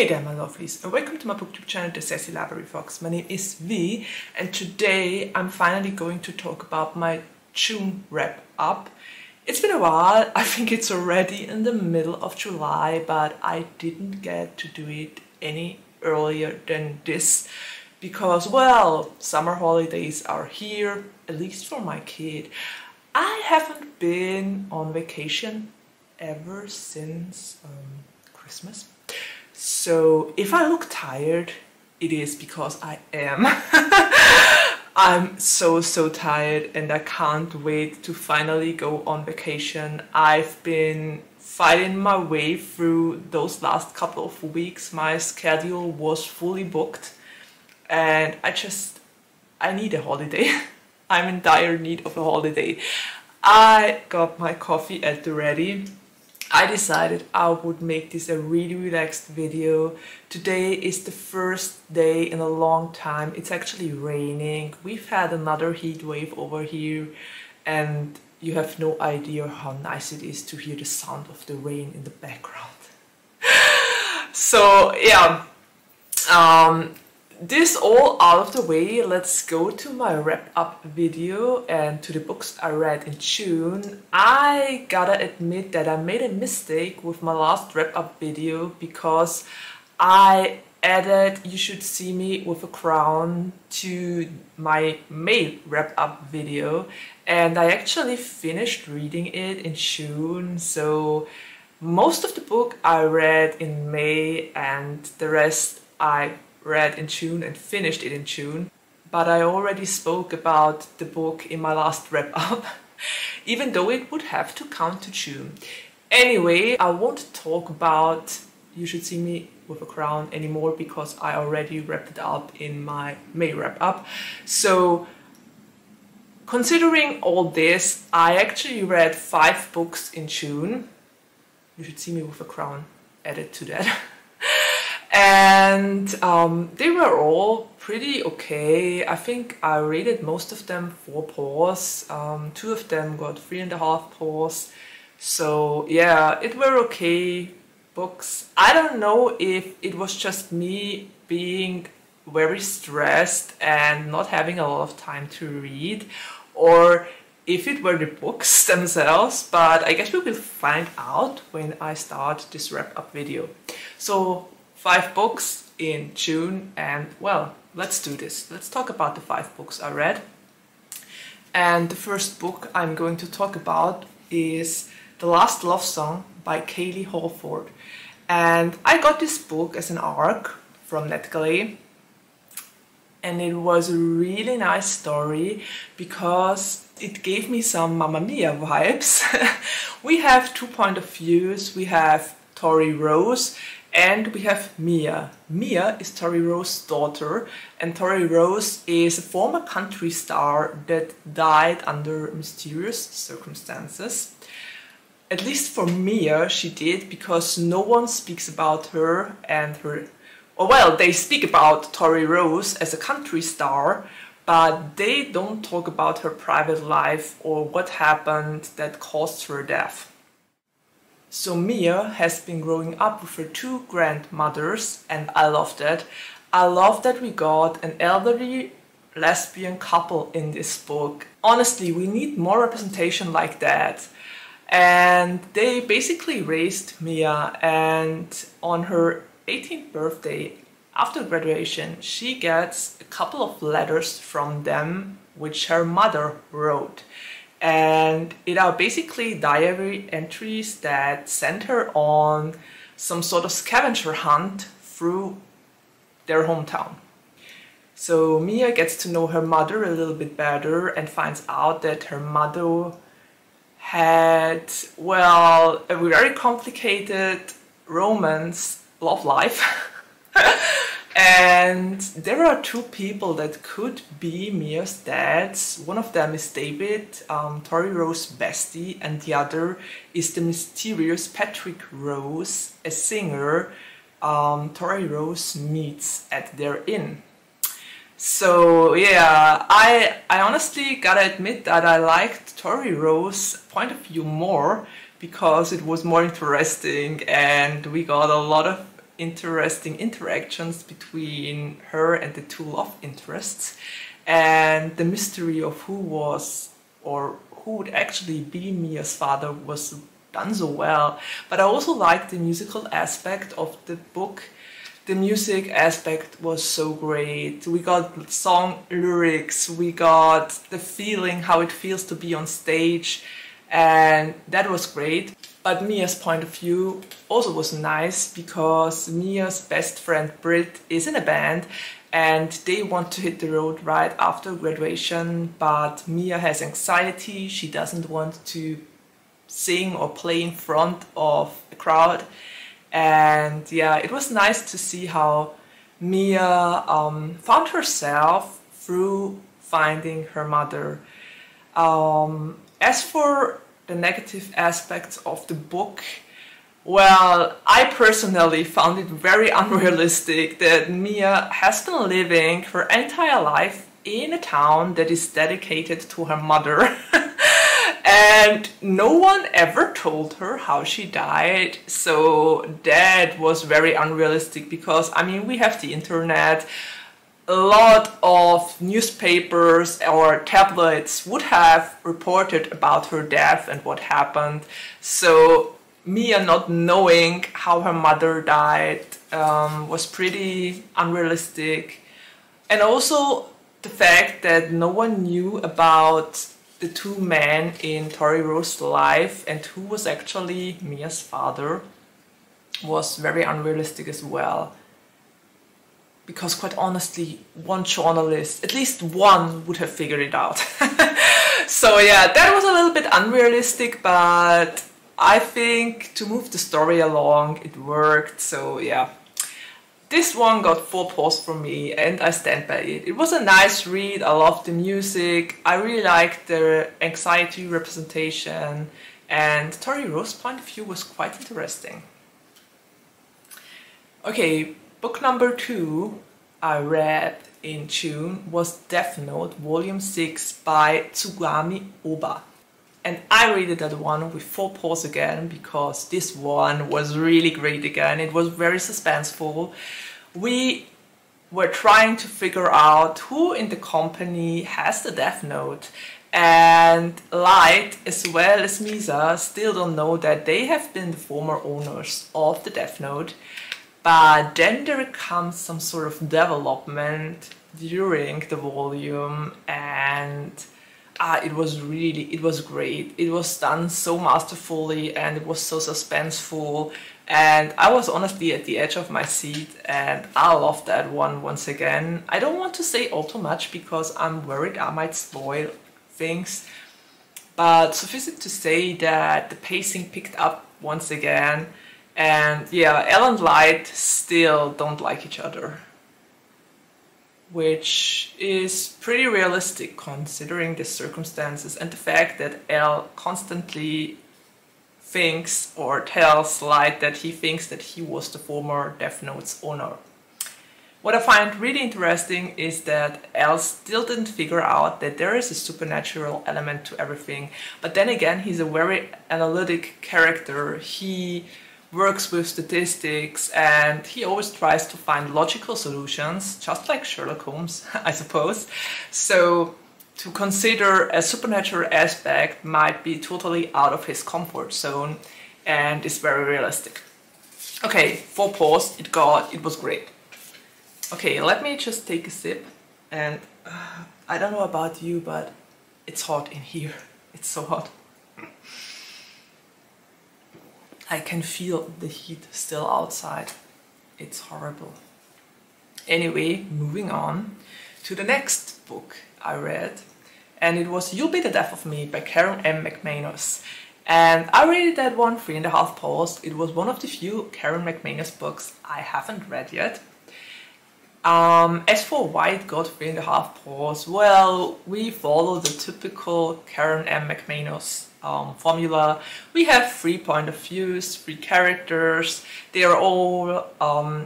Hey there my lovelies, and welcome to my booktube channel, The Sassy Library Fox. My name is V, and today I'm finally going to talk about my June wrap up. It's been a while, I think it's already in the middle of July, but I didn't get to do it any earlier than this because, well, summer holidays are here, at least for my kid. I haven't been on vacation ever since Christmas. So if I look tired, it is because I am. I'm so tired and I can't wait to finally go on vacation. I've been fighting my way through those last couple of weeks. My schedule was fully booked and I need a holiday. I'm in dire need of a holiday. I got my coffee at the ready. I decided I would make this a really relaxed video. Today is the first day in a long time. It's actually raining. We've had another heat wave over here and you have no idea how nice it is to hear the sound of the rain in the background. So yeah, this all out of the way, let's go to my wrap up video and to the books I read in June. I gotta admit that I made a mistake with my last wrap up video because I added You Should See Me with a Crown to my May wrap up video, and I actually finished reading it in June. So most of the book I read in May and the rest I read in June and finished it in June, but I already spoke about the book in my last wrap up, even though it would have to count to June. Anyway, I won't talk about You Should See Me with a Crown anymore because I already wrapped it up in my May wrap up. So considering all this, I actually read 5 books in June. You Should See Me with a Crown added to that. And they were all pretty okay. I think I rated most of them 4 paws. 2 of them got 3.5 paws. So yeah, it were okay books. I don't know if it was just me being very stressed and not having a lot of time to read, or if it were the books themselves, but I guess we will find out when I start this wrap up video. So 5 books in June, and well, let's do this. Let's talk about the 5 books I read. And the first book I'm going to talk about is The Last Love Song by Kalie Holford. And I got this book as an ARC from NetGalley, and it was a really nice story because it gave me some Mamma Mia vibes. We have 2 point of views. We have Tori Rose and we have Mia. Mia is Tori Rose's daughter, and Tori Rose is a former country star that died under mysterious circumstances. At least for Mia she did, because no one speaks about her and her... well, they speak about Tori Rose as a country star, but they don't talk about her private life or what happened that caused her death. So Mia has been growing up with her 2 grandmothers, and I love that. I love that we got an elderly lesbian couple in this book. Honestly, we need more representation like that. And they basically raised Mia, and on her 18th birthday, after graduation, she gets a couple of letters from them which her mother wrote. And it are basically diary entries that send her on some sort of scavenger hunt through their hometown. So Mia gets to know her mother a little bit better and finds out that her mother had, well, a very complicated love life. And there are 2 people that could be Mia's dads. One of them is David, Tori Rose's bestie, and the other is the mysterious Patrick Rose, a singer Tori Rose meets at their inn. So yeah, I honestly gotta admit that I liked Tori Rose's point of view more because it was more interesting and we got a lot of interesting interactions between her and the two love interests, and the mystery of who was or who would actually be Mia's father was done so well. But I also liked the musical aspect of the book. The music aspect was so great. We got song lyrics, we got the feeling, how it feels to be on stage, and that was great. But Mia's point of view also was nice, because Mia's best friend Brit is in a band and they want to hit the road right after graduation, but Mia has anxiety, she doesn't want to sing or play in front of a crowd. And yeah, it was nice to see how Mia found herself through finding her mother. As for the negative aspects of the book, well, I personally found it very unrealistic that Mia has been living her entire life in a town that is dedicated to her mother. And no one ever told her how she died. So that was very unrealistic, because, I mean, we have the internet. A lot of newspapers or tabloids would have reported about her death and what happened. So Mia not knowing how her mother died was pretty unrealistic. And also the fact that no one knew about the two men in Tori Rose's life and who was actually Mia's father was very unrealistic as well. Because quite honestly, one journalist, at least one, would have figured it out. So yeah, that was a little bit unrealistic, but I think to move the story along, it worked. So yeah, this one got 4 paws from me and I stand by it. It was a nice read, I loved the music, I really liked the anxiety representation, and Tori Rose's point of view was quite interesting. Okay, book number 2 I read in June was Death Note Volume 6 by Tsugumi Ohba. And I rated that one with 4 paws again, because this one was really great again. It was very suspenseful. We were trying to figure out who in the company has the Death Note. And Light, as well as Misa, still don't know that they have been the former owners of the Death Note. But then there comes some sort of development during the volume, and it was great. It was done so masterfully and it was so suspenseful, and I was honestly at the edge of my seat, and I loved that one once again. I don't want to say all too much because I'm worried I might spoil things, but suffice it to say that the pacing picked up once again, and yeah, Elle and Light still don't like each other, which is pretty realistic considering the circumstances and the fact that Elle constantly thinks or tells Light that he thinks that he was the former Death Note's owner. What I find really interesting is that Elle still didn't figure out that there is a supernatural element to everything, but then again, he's a very analytic character. He works with statistics and he always tries to find logical solutions, just like Sherlock Holmes, I suppose. So to consider a supernatural aspect might be totally out of his comfort zone, and is very realistic. Okay, 4 paws, it was great. Okay, let me just take a sip, and I don't know about you, but it's hot in here. It's so hot. I can feel the heat still outside. It's horrible. Anyway, moving on to the next book I read, and it was You'll Be the Death of Me by Karen M. McManus. And I rated that one 3.5 paws. It was one of the few Karen McManus books I haven't read yet. As for why it got 3.5 paws, well, we follow the typical Karen M. McManus formula. We have 3 point of views, 3 characters. They are all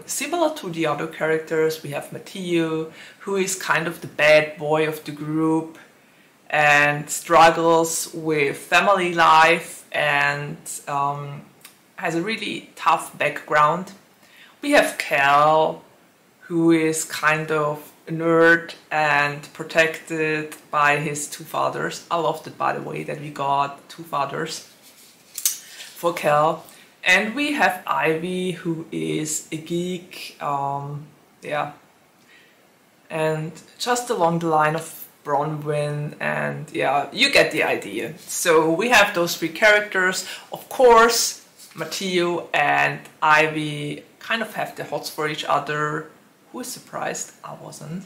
similar to the other characters. We have Matthew, who is kind of the bad boy of the group and struggles with family life and has a really tough background. We have Cal, who is kind of a nerd and protected by his two fathers. I loved it, by the way, that we got two fathers for Cal. And we have Ivy, who is a geek, yeah, and just along the line of Bronwyn, and yeah, you get the idea. So we have those three characters. Of course, Matteo and Ivy kind of have the hots for each other. Who is surprised? I wasn't.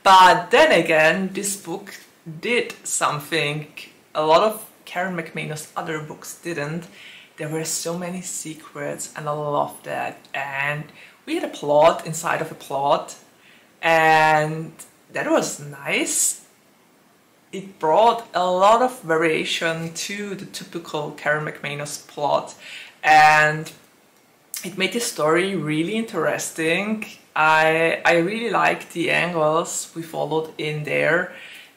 But then again, this book did something a lot of Karen McManus' other books didn't. There were so many secrets, and I loved that. And we had a plot inside of a plot, and that was nice. It brought a lot of variation to the typical Karen McManus plot, and it made the story really interesting. I really liked the angles we followed in there,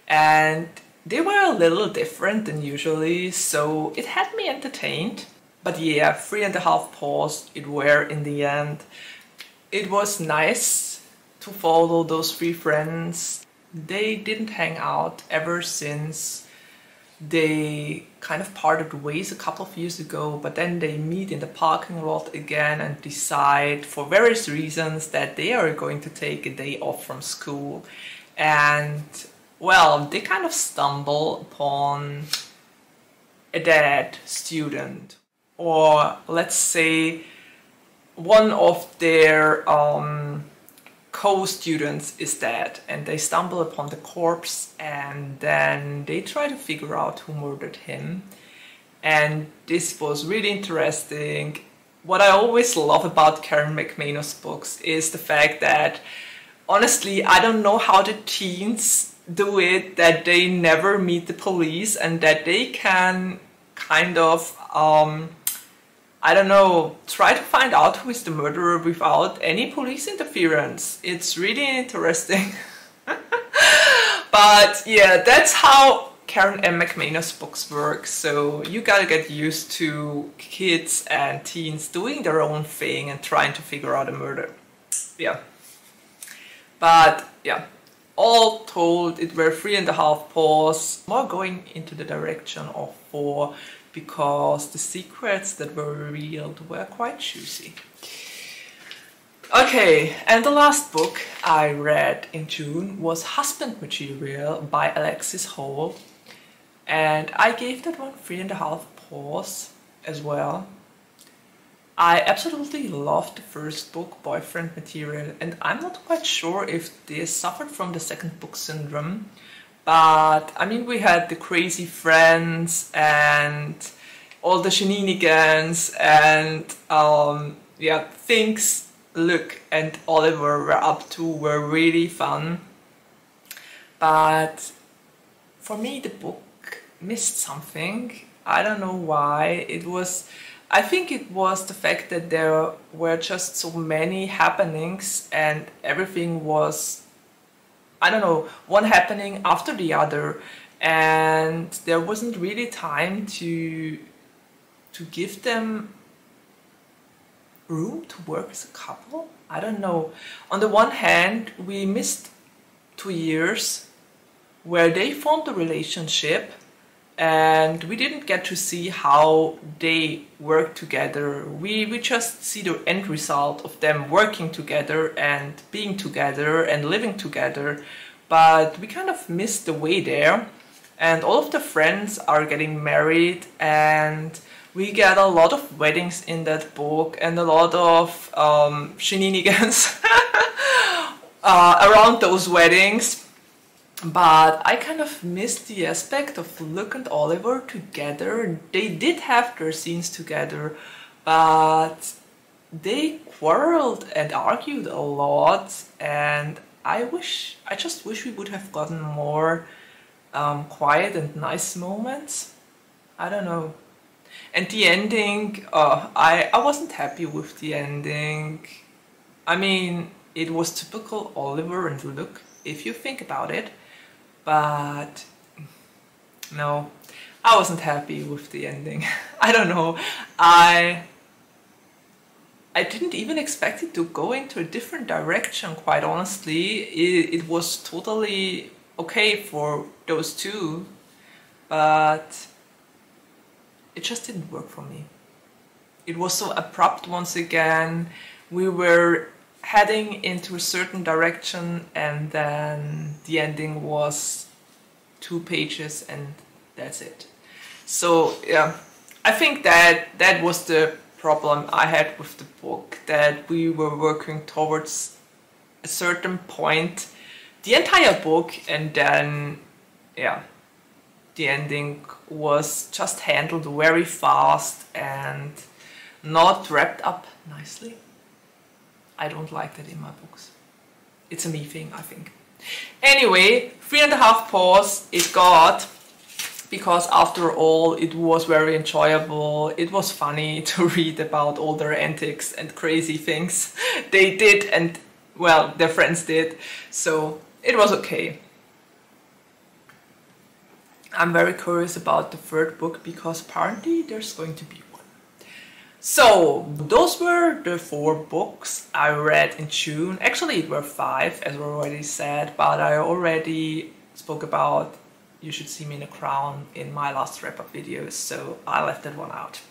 and they were a little different than usually, so it had me entertained. But yeah, 3.5 paws it were in the end. It was nice to follow those three friends. They didn't hang out ever since they kind of parted ways a couple of years ago, but then they meet in the parking lot again and decide for various reasons that they are going to take a day off from school. And well, they kind of stumble upon a dead student, or let's say one of their co-students is dead, and they stumble upon the corpse, and then they try to figure out who murdered him. And this was really interesting. What I always love about Karen McManus books is the fact that, honestly, I don't know how the teens do it, that they never meet the police and that they can kind of I don't know, try to find out who is the murderer without any police interference. It's really interesting. But yeah, that's how Karen M. McManus books work. So you gotta get used to kids and teens doing their own thing and trying to figure out a murder. Yeah. But yeah, all told, it were 3.5 paws, more going into the direction of 4, because the secrets that were revealed were quite juicy. Okay, and the last book I read in June was Husband Material by Alexis Holford, and I gave that one 3.5 paws as well. I absolutely loved the first book, Boyfriend Material, and I'm not quite sure if this suffered from the second book syndrome. But I mean, we had the crazy friends and all the shenanigans, and yeah, things Luke and Oliver were up to were really fun. But for me, the book missed something. I don't know why. I think it was the fact that there were just so many happenings, and everything was, I don't know, one happening after the other, and there wasn't really time to give them room to work as a couple. I don't know. On the one hand, we missed 2 years where they formed a relationship, and we didn't get to see how they work together. We just see the end result of them working together and being together and living together, but we kind of missed the way there. And all of the friends are getting married, and we get a lot of weddings in that book and a lot of shenanigans around those weddings. But I kind of missed the aspect of Luke and Oliver together. They did have their scenes together, but they quarreled and argued a lot, and I just wish we would have gotten more quiet and nice moments. I don't know. And the ending, I wasn't happy with the ending. I mean, it was typical Oliver and Luke, if you think about it. But no, I wasn't happy with the ending. I don't know. I I didn't even expect it to go into a different direction, quite honestly. It was totally okay for those two, but it just didn't work for me. It was so abrupt once again. We were heading into a certain direction and then the ending was 2 pages and that's it. So yeah, I think that was the problem I had with the book, that we were working towards a certain point the entire book, and then yeah, the ending was just handled very fast and not wrapped up nicely. I don't like that in my books. It's a me thing, I think. Anyway, 3.5 paws it got, because after all it was very enjoyable. It was funny to read about all their antics and crazy things they did and, well, their friends did. So it was okay. I'm very curious about the 3rd book because apparently there's going to be one. So those were the 4 books I read in June. Actually it were 5 as I already said, but I already spoke about You Should See Me in a Crown in my last wrap-up video, so I left that one out.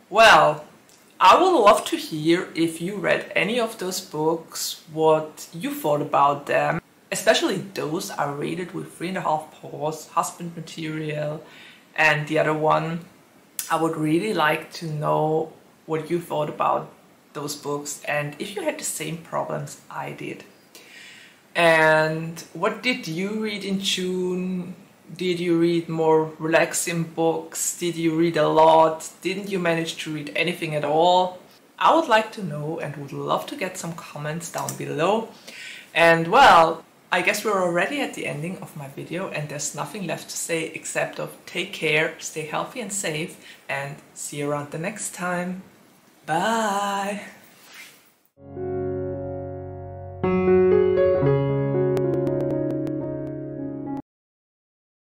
Well, I would love to hear if you read any of those books, what you thought about them, especially those I rated with 3.5 paws, husband material, and the other one. I would really like to know what you thought about those books and if you had the same problems I did. And what did you read in June? Did you read more relaxing books? Did you read a lot? Didn't you manage to read anything at all? I would like to know and would love to get some comments down below. And well, I guess we're already at the ending of my video and there's nothing left to say except of take care, stay healthy and safe, and see you around the next time. Bye!